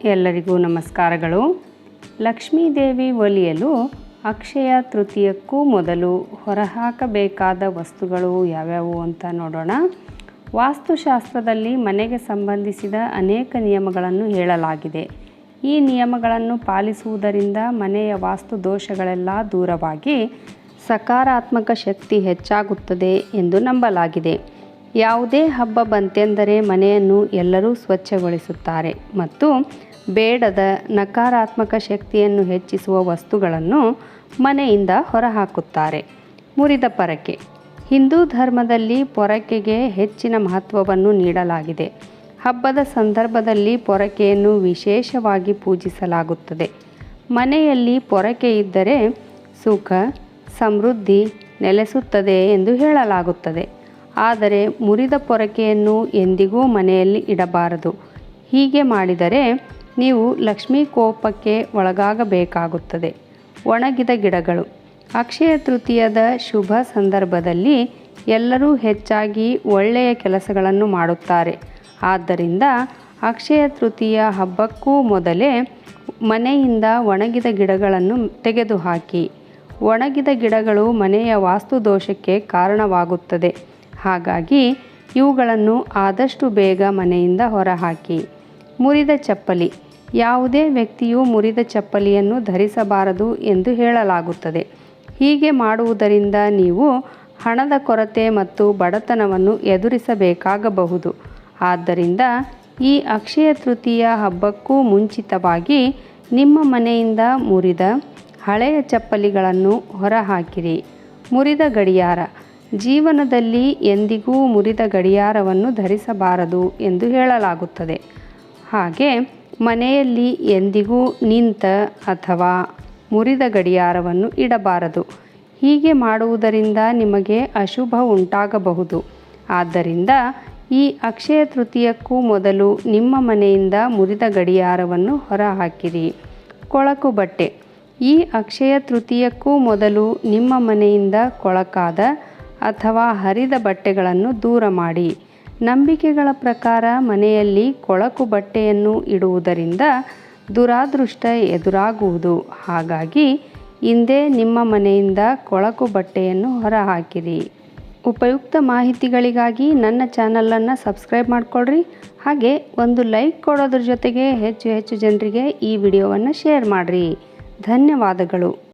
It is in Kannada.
ಎಲ್ಲರಿಗೂ ನಮಸ್ಕಾರಗಳು. ಲಕ್ಷ್ಮೀದೇವಿ ಒಲಿಯಲು ಅಕ್ಷಯ ತೃತೀಯಕ್ಕೂ ಮೊದಲು ಹೊರಹಾಕಬೇಕಾದ ವಸ್ತುಗಳು ಯಾವ್ಯಾವು ಅಂತ ನೋಡೋಣ. ವಾಸ್ತುಶಾಸ್ತ್ರದಲ್ಲಿ ಮನೆಗೆ ಸಂಬಂಧಿಸಿದ ಅನೇಕ ನಿಯಮಗಳನ್ನು ಹೇಳಲಾಗಿದೆ. ಈ ನಿಯಮಗಳನ್ನು ಪಾಲಿಸುವುದರಿಂದ ಮನೆಯ ವಾಸ್ತು ದೋಷಗಳೆಲ್ಲ ದೂರವಾಗಿ ಸಕಾರಾತ್ಮಕ ಶಕ್ತಿ ಹೆಚ್ಚಾಗುತ್ತದೆ ಎಂದು ನಂಬಲಾಗಿದೆ. ಯಾವುದೇ ಹಬ್ಬ ಬಂತೆಂದರೆ ಮನೆಯನ್ನು ಎಲ್ಲರೂ ಸ್ವಚ್ಛಗೊಳಿಸುತ್ತಾರೆ ಮತ್ತು ಬೇಡದ ನಕಾರಾತ್ಮಕ ಶಕ್ತಿಯನ್ನು ಹೆಚ್ಚಿಸುವ ವಸ್ತುಗಳನ್ನು ಮನೆಯಿಂದ ಹೊರಹಾಕುತ್ತಾರೆ. ಮುರಿದ ಪೊರಕೆ. ಹಿಂದೂ ಧರ್ಮದಲ್ಲಿ ಪೊರಕೆಗೆ ಹೆಚ್ಚಿನ ಮಹತ್ವವನ್ನು ನೀಡಲಾಗಿದೆ. ಹಬ್ಬದ ಸಂದರ್ಭದಲ್ಲಿ ಪೊರಕೆಯನ್ನು ವಿಶೇಷವಾಗಿ ಪೂಜಿಸಲಾಗುತ್ತದೆ. ಮನೆಯಲ್ಲಿ ಪೊರಕೆ ಇದ್ದರೆ ಸುಖ ಸಮೃದ್ಧಿ ನೆಲೆಸುತ್ತದೆ ಎಂದು ಹೇಳಲಾಗುತ್ತದೆ. ಆದರೆ ಮುರಿದ ಪೊರಕೆಯನ್ನು ಎಂದಿಗೂ ಮನೆಯಲ್ಲಿ ಇಡಬಾರದು. ಹೀಗೆ ಮಾಡಿದರೆ ನೀವು ಲಕ್ಷ್ಮೀ ಕೋಪಕ್ಕೆ ಒಳಗಾಗಬೇಕಾಗುತ್ತದೆ. ಒಣಗಿದ ಗಿಡಗಳು. ಅಕ್ಷಯ ತೃತೀಯದ ಶುಭ ಸಂದರ್ಭದಲ್ಲಿ ಎಲ್ಲರೂ ಹೆಚ್ಚಾಗಿ ಒಳ್ಳೆಯ ಕೆಲಸಗಳನ್ನು ಮಾಡುತ್ತಾರೆ. ಆದ್ದರಿಂದ ಅಕ್ಷಯ ತೃತೀಯ ಹಬ್ಬಕ್ಕೂ ಮೊದಲೇ ಮನೆಯಿಂದ ಒಣಗಿದ ಗಿಡಗಳನ್ನು ತೆಗೆದುಹಾಕಿ. ಒಣಗಿದ ಗಿಡಗಳು ಮನೆಯ ವಾಸ್ತು ದೋಷಕ್ಕೆ ಕಾರಣವಾಗುತ್ತದೆ. ಹಾಗಾಗಿ ಇವುಗಳನ್ನು ಆದಷ್ಟು ಬೇಗ ಮನೆಯಿಂದ ಹೊರಹಾಕಿ. ಮುರಿದ ಚಪ್ಪಲಿ. ಯಾವುದೇ ವ್ಯಕ್ತಿಯು ಮುರಿದ ಚಪ್ಪಲಿಯನ್ನು ಧರಿಸಬಾರದು ಎಂದು ಹೇಳಲಾಗುತ್ತದೆ. ಹೀಗೆ ಮಾಡುವುದರಿಂದ ನೀವು ಹಣದ ಕೊರತೆ ಮತ್ತು ಬಡತನವನ್ನು ಎದುರಿಸಬೇಕಾಗಬಹುದು. ಆದ್ದರಿಂದ ಈ ಅಕ್ಷಯ ತೃತೀಯ ಹಬ್ಬಕ್ಕೂ ಮುಂಚಿತವಾಗಿ ನಿಮ್ಮ ಮನೆಯಿಂದ ಮುರಿದ ಹಳೆಯ ಚಪ್ಪಲಿಗಳನ್ನು ಹೊರಹಾಕಿರಿ. ಮುರಿದ ಗಡಿಯಾರ. ಜೀವನದಲ್ಲಿ ಎಂದಿಗೂ ಮುರಿದ ಗಡಿಯಾರವನ್ನು ಧರಿಸಬಾರದು ಎಂದು ಹೇಳಲಾಗುತ್ತದೆ. ಹಾಗೆ ಮನೆಯಲ್ಲಿ ಎಂದಿಗೂ ನಿಂತ ಅಥವಾ ಮುರಿದ ಗಡಿಯಾರವನ್ನು ಇಡಬಾರದು. ಹೀಗೆ ಮಾಡುವುದರಿಂದ ನಿಮಗೆ ಅಶುಭ ಉಂಟಾಗಬಹುದು. ಆದ್ದರಿಂದ ಈ ಅಕ್ಷಯ ತೃತೀಯಕ್ಕೂ ಮೊದಲು ನಿಮ್ಮ ಮನೆಯಿಂದ ಮುರಿದ ಗಡಿಯಾರವನ್ನು ಹೊರಹಾಕಿರಿ. ಕೊಳಕು ಬಟ್ಟೆ. ಈ ಅಕ್ಷಯ ತೃತೀಯಕ್ಕೂ ಮೊದಲು ನಿಮ್ಮ ಮನೆಯಿಂದ ಕೊಳಕಾದ ಅಥವಾ ಹರಿದ ಬಟ್ಟೆಗಳನ್ನು ದೂರ ಮಾಡಿ. ನಂಬಿಕೆಗಳ ಪ್ರಕಾರ ಮನೆಯಲ್ಲಿ ಕೊಳಕು ಬಟ್ಟೆಯನ್ನು ಇಡುವುದರಿಂದ ದುರಾದೃಷ್ಟ ಎದುರಾಗುವುದು. ಹಾಗಾಗಿ ಇಂದೇ ನಿಮ್ಮ ಮನೆಯಿಂದ ಕೊಳಕು ಬಟ್ಟೆಯನ್ನು ಹೊರಹಾಕಿರಿ. ಉಪಯುಕ್ತ ಮಾಹಿತಿಗಳಿಗಾಗಿ ನನ್ನ ಚಾನಲನ್ನು ಸಬ್ಸ್ಕ್ರೈಬ್ ಮಾಡಿಕೊಳ್ಳ್ರಿ. ಹಾಗೆ ಒಂದು ಲೈಕ್ ಕೊಡೋದ್ರ ಜೊತೆಗೆ ಹೆಚ್ಚು ಜನರಿಗೆ ಈ ವಿಡಿಯೋವನ್ನು ಶೇರ್ ಮಾಡಿರಿ. ಧನ್ಯವಾದಗಳು.